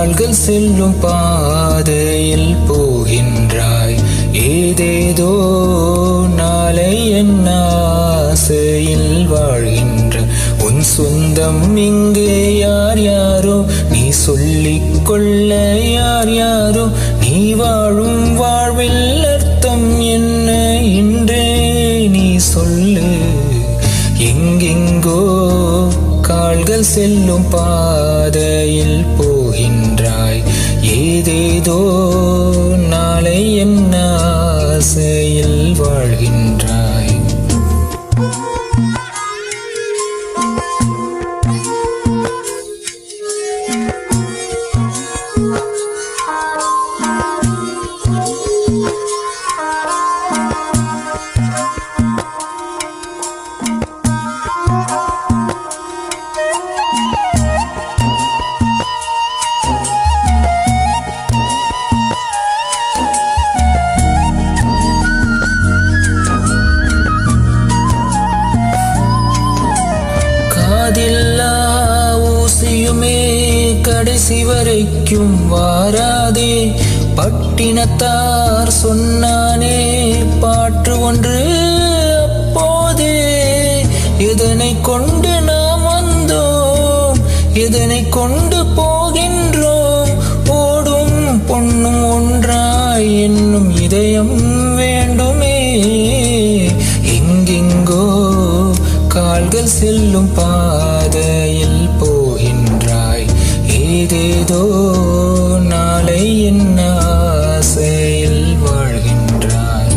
கால்கள் செல்லும் பாதையில் போகின்றாய். ஏதேதோ நாளை என் ஆசையில் வாழ்கின்ற உன் சொந்தம் இங்கே யார் யாரோ நீ சொல்லிக் கொள்ள யார் யாரோ. நீ வாழும் வாழ்வில் அர்த்தம் என்ன இன்றே நீ சொல்லு. எங்கெங்கோ கால்கள் செல்லும் பாதையில் போகின்றாய். ஏதேதோ நாளை என் ஆசையில் வாழ்கின்றாய். காதில்லா ஊசியுமே கடைசி வரைக்கும் வாராதே. பட்டினத்தார் சொன்னானே பாட்டு ஒன்று அப்போதே. எதனை கொண்டு நாம் வந்தோம் எதனை கொண்டு போகின்றோம். ஓடும் பொண்ணும் ஒன்றாய் என்னும் இதயம் வேண்டுமே. எங்கெங்கோ கால்கள் செல்லும் பாதையில் போகின்றாய். ஏதேதோ நாளை என் ஆசையில் வாழ்கின்றாய்.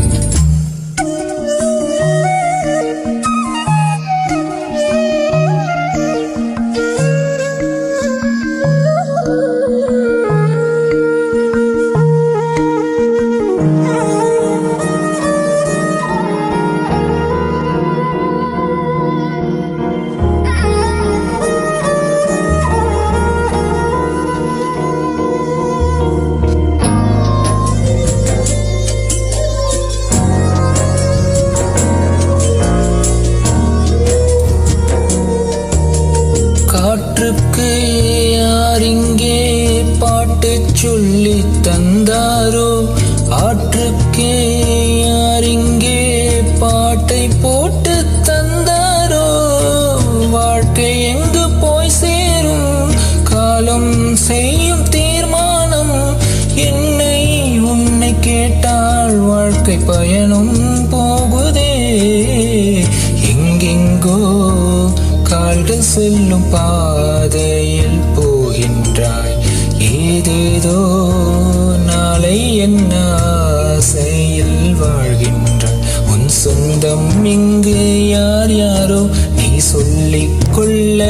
காற்றுக்கு யார் இங்கே பாட்டு சொல்லி தந்தாரோ. ஆற்றுக்கு யார் இங்கே பாட்டை போட்டு தந்தாரோ. வாழ்க்கை எங்கு போய் சேரும் காலம் செய்யும் தீர்மானம். என்னை உன்னை கேட்டால் வாழ்க்கை பயணம் போகுதே. எங்கெங்கோ கால்கள் செல்லும் பாதையில் போகின்றாய். ஏதேதோ நாளை என் ஆசையில் வாழ்கின்றாய். உன் சொந்தம் இங்கு யார் யாரோ நீ சொல்லிக் கொள்ள